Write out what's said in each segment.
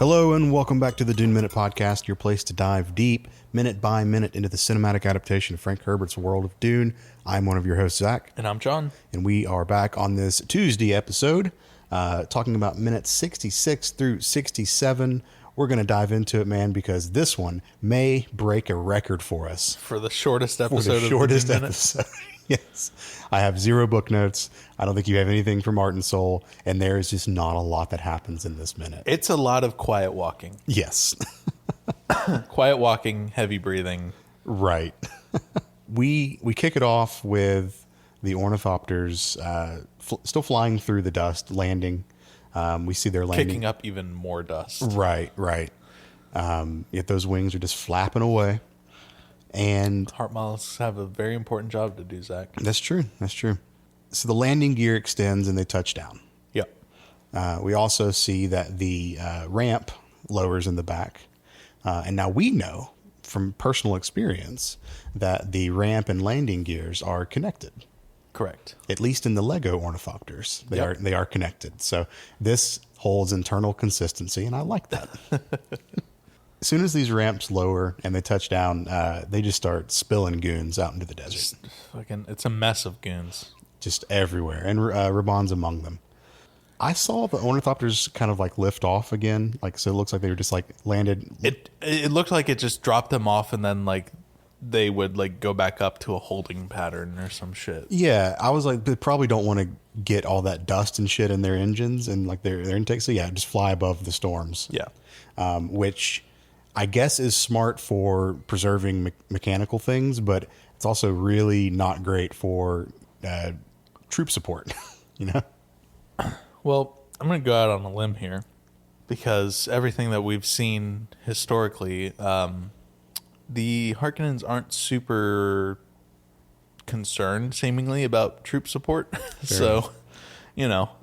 Hello and welcome back to the Dune Minute Podcast, your place to dive deep, minute by minute, into the cinematic adaptation of Frank Herbert's world of Dune. I'm one of your hosts, Zach. And I'm John. And we are back on this Tuesday episode, talking about minutes 66 through 67. We're going to dive into it, man, because this one may break a record for us. For the shortest episode For the shortest episode. Yes. I have 0 book notes. I don't think you have anything from Art and Soul, and there is just not a lot that happens in this minute. It's a lot of quiet walking. Yes. Quiet walking, heavy breathing. Right. We kick it off with the ornithopters still flying through the dust, landing. We see their landing. Kicking up even more dust. Right. Yet those wings are just flapping away. And Heart moths have a very important job to do, Zach. That's true. So the landing gear extends and they touch down. Yep. We also see that the ramp lowers in the back. And now we know from personal experience that the ramp and landing gears are connected. Correct. At least in the Lego ornithopters, they are connected. So this holds internal consistency, and I like that. As soon as these ramps lower and they touch down, they just start spilling goons out into the desert. It's a mess of goons. Just everywhere, and Raban's among them. I saw the ornithopters kind of like lift off again, so it looks like they were just like landed. It looked like it just dropped them off, and then they would go back up to a holding pattern or some shit. Yeah, I was like, they probably don't want to get all that dust and shit in their engines and their intake. So yeah, just fly above the storms. Yeah, which I guess is smart for preserving mechanical things, but it's also really not great for troop support. Well, I'm going to go out on a limb here because everything that we've seen historically, the Harkonnens aren't super concerned, seemingly, about troop support. So,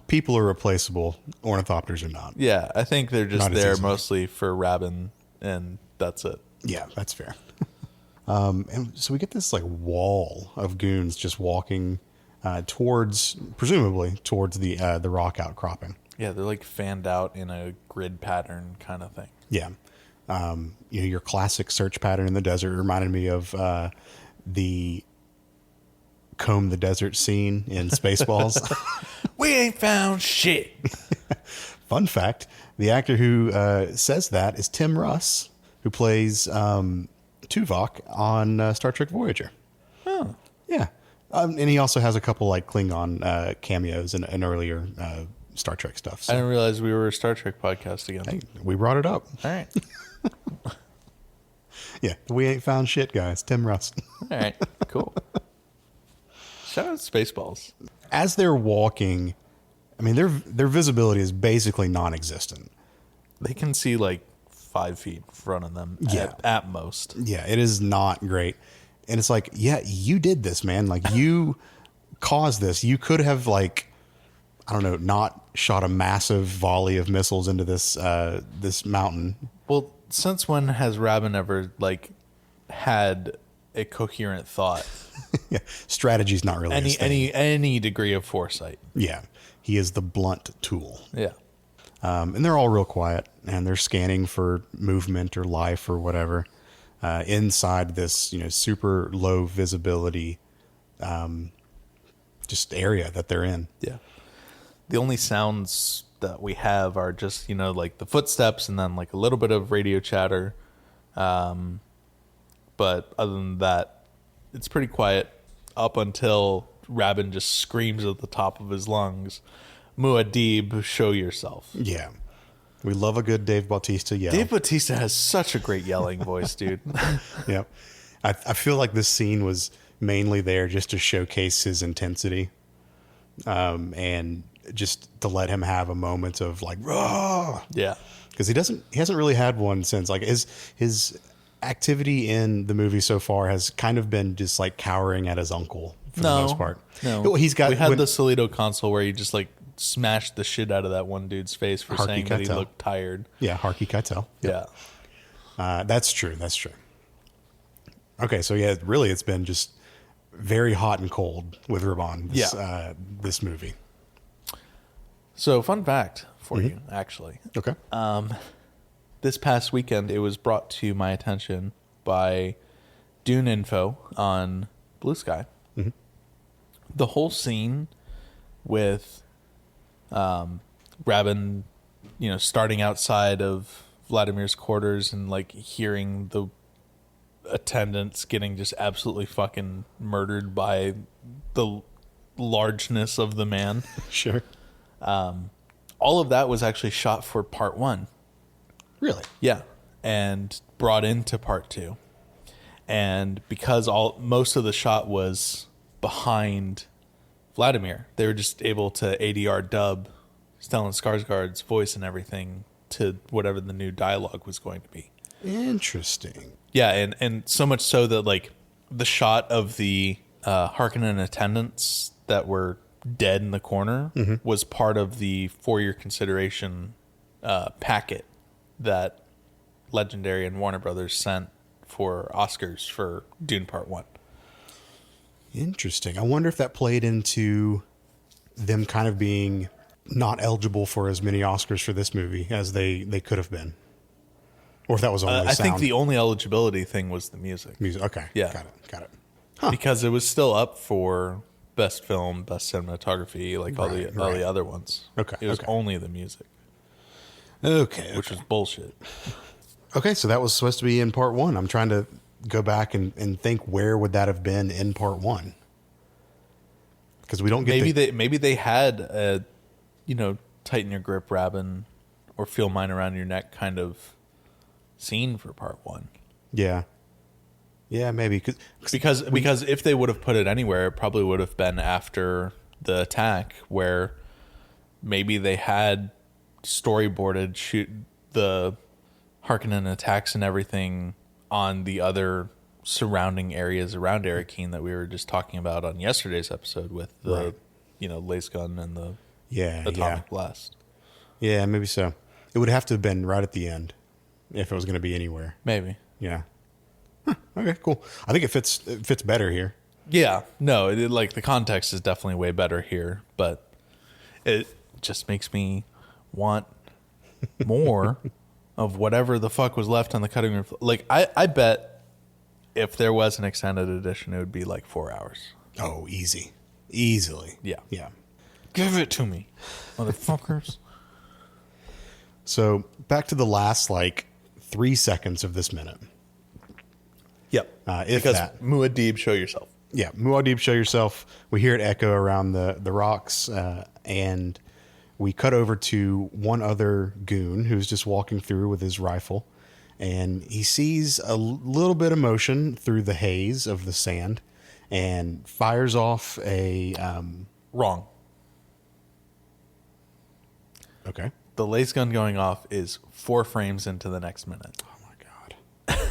people are replaceable. Ornithopters are not. Yeah, I think they're just there easily. mostly for Rabin, and that's it. Yeah, that's fair. And so we get this wall of goons just walking presumably towards the rock outcropping. Yeah, they're fanned out in a grid pattern kind of thing. Yeah. Your classic search pattern in the desert reminded me of the comb the desert scene in Spaceballs. We ain't found shit. Fun fact, the actor who says that is Tim Russ, who plays Tuvok on Star Trek Voyager. Oh. Yeah. And he also has a couple Klingon cameos in earlier Star Trek stuff. So. I didn't realize we were a Star Trek podcast again. Hey, we brought it up. All right. Yeah, we ain't found shit, guys. Tim Russ. All right, cool. Shout out to Spaceballs. As they're walking, their visibility is basically non-existent. They can see 5 feet in front of them at most. Yeah, it is not great. And it's you did this, man. You caused this. You could have not shot a massive volley of missiles into this mountain. Well, since when has Rabin ever had a coherent thought? Yeah, strategy's not really his thing. any degree of foresight. Yeah, he is the blunt tool. Yeah. And they're all real quiet, and they're scanning for movement or life or whatever inside this super low visibility just area that they're in. Yeah. The only sounds that we have are just, the footsteps and then a little bit of radio chatter. But other than that, it's pretty quiet up until Rabin just screams at the top of his lungs, Muad'Dib, show yourself. Yeah. We love a good Dave Bautista yell. Dave Bautista has such a great yelling voice, dude. Yeah. I feel like this scene was mainly there just to showcase his intensity. And just to let him have a moment of raw. Yeah. Because he hasn't really had one since his activity in the movie so far has kind of been just cowering at his uncle for the most part. No. Well, we had the Solito console where he just smashed the shit out of that one dude's face for saying that he looked tired. Yeah, Harky Keitel. Yep. Yeah. That's true. Okay, so yeah, really it's been just very hot and cold with Raban this movie. So fun fact for you, actually. Okay. this past weekend, it was brought to my attention by Dune Info on Blue Sky. Mm-hmm. The whole scene with Rabin, starting outside of Vladimir's quarters and like hearing the attendants getting just absolutely fucking murdered by the largeness of the man. Sure. All of that was actually shot for part 1. Really? Yeah. And brought into part 2. And because most of the shot was behind Vladimir, they were just able to ADR dub Stellan Skarsgård's voice and everything to whatever the new dialogue was going to be. Interesting. Yeah, and so much so that like the shot of the Harkonnen attendants that were dead in the corner was part of the for your consideration packet that Legendary and Warner Brothers sent for Oscars for Dune Part 1. Interesting. I wonder if that played into them kind of being not eligible for as many Oscars for this movie as they could have been. Or if that was only I sound. think the only eligibility thing was the music. Music. Okay. Yeah. Got it. Huh. Because it was still up for best film, best cinematography, like all the other ones. Okay, It was okay. only the music, Okay. which was bullshit. Okay, so that was supposed to be in part 1. I'm trying to go back and think where would that have been in part 1? Because we don't get Maybe they had a, tighten your grip, Rabin, or feel mine around your neck kind of scene for part 1. Yeah, maybe Because if they would have put it anywhere, it probably would have been after the attack, where maybe they had storyboarded shoot the Harkonnen attacks and everything on the other surrounding areas around Arakeen that we were just talking about on yesterday's episode with the lace gun and the atomic blast. Yeah, maybe so. It would have to have been right at the end if it was going to be anywhere. Maybe. Yeah. Huh, okay, cool. I think it fits better here. Yeah. No, the context is definitely way better here, but it just makes me want more of whatever the fuck was left on the cutting room. Like, I bet if there was an extended edition, it would be like 4 hours. Oh, easily. Yeah. Give it to me, motherfuckers. So back to the last 3 seconds of this minute. Yep. If because that. Muad'Dib, show yourself. Yeah, Muad'Dib, show yourself. We hear it echo around the rocks, and we cut over to one other goon who's just walking through with his rifle, and he sees a little bit of motion through the haze of the sand and fires off a... Wrong. Okay. The lace gun going off is 4 frames into the next minute. Oh, my God.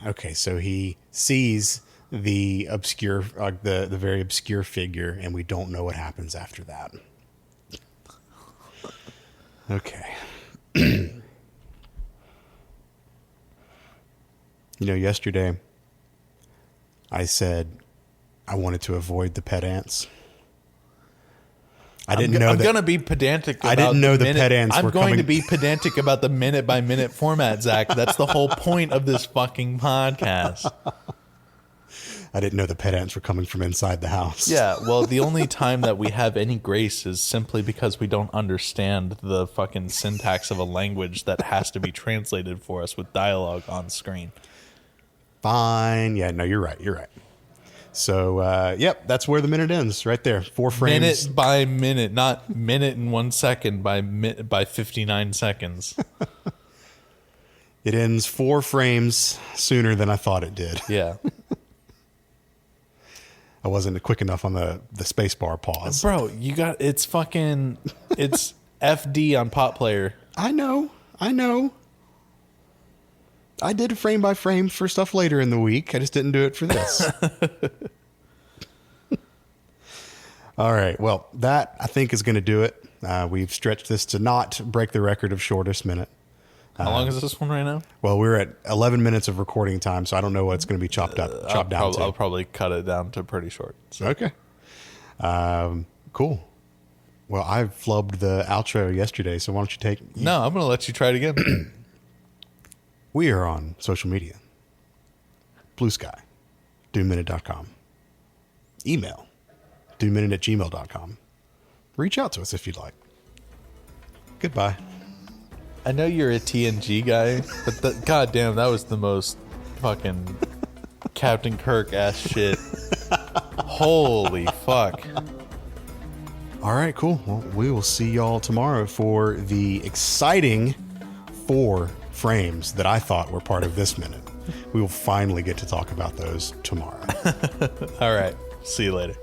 Okay, so he sees the obscure, the very obscure figure, and we don't know what happens after that. Okay. Yesterday I said I wanted to avoid the pet ants. I didn't know I'm that. going to be pedantic about I didn't know the pet ants I'm were going coming. to be pedantic about the minute-by-minute format, Zach. That's the whole point of this fucking podcast. I didn't know the pet ants were coming from inside the house. Yeah, well, the only time that we have any grace is simply because we don't understand the fucking syntax of a language that has to be translated for us with dialogue on screen. Fine. Yeah, no, you're right. So, yep, that's where the minute ends, right there. 4 frames. Minute by minute, not minute and 1 second by 59 seconds. It ends 4 frames sooner than I thought it did. Yeah. I wasn't quick enough on the spacebar pause. Bro, it's FD on Pop Player. I know. I did frame by frame for stuff later in the week. I just didn't do it for this. All right. Well, that I think is going to do it. We've stretched this to not break the record of shortest minute. How long is this one right now? Well, we're at 11 minutes of recording time, so I don't know what it's going to be chopped down to. I'll probably cut it down to pretty short. So. Okay. Cool. Well, I flubbed the outro yesterday, so why don't you take... No, I'm going to let you try it again. We are on social media. Blue Sky, DuneMinute.com. Email, DuneMinute@gmail.com. Reach out to us if you'd like. Goodbye. I know you're a TNG guy, but goddamn, that was the most fucking Captain Kirk ass shit. Holy fuck. All right, cool. Well, we will see y'all tomorrow for the exciting 4 frames that I thought were part of this minute. We will finally get to talk about those tomorrow. All right. See you later.